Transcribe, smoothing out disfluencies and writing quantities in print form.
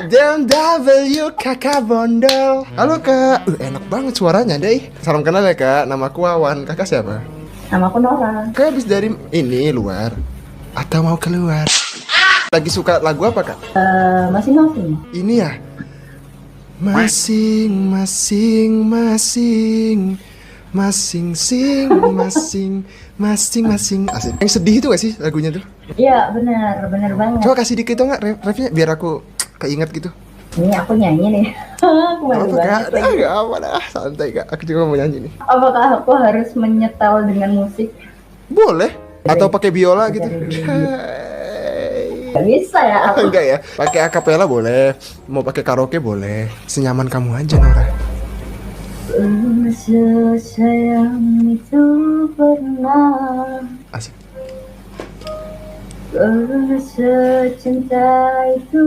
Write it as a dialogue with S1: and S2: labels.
S1: DMW kakak bondol. Halo kak, enak banget suaranya deh. Salam kenal ya kak, namaku Wawan. Kakak siapa?
S2: Nama aku Nora.
S1: Kak habis dari ini luar atau mau keluar? Lagi suka lagu apa kak?
S2: Masing-masing.
S1: Ini ya. Masing-masing masing-masing asik. Yang sedih itu gak sih lagunya tuh?
S2: Iya, benar banget.
S1: Coba kasih dikit dong nggak refnya biar aku keinget gitu.
S2: Ini aku nyanyi nih. Aku malu
S1: Apa kak?
S2: banget lagi.
S1: Gak apa dah, santai kak. Aku juga mau nyanyi nih.
S2: Apakah aku harus menyetel dengan musik?
S1: Boleh. Atau pakai biola gitu.
S2: Gak bisa ya aku.
S1: Enggak ya. Pakai akapela boleh. Mau pakai karaoke boleh. Senyaman kamu aja Nora.
S2: Sesayang itu pernah,
S1: Asik.
S2: secinta itu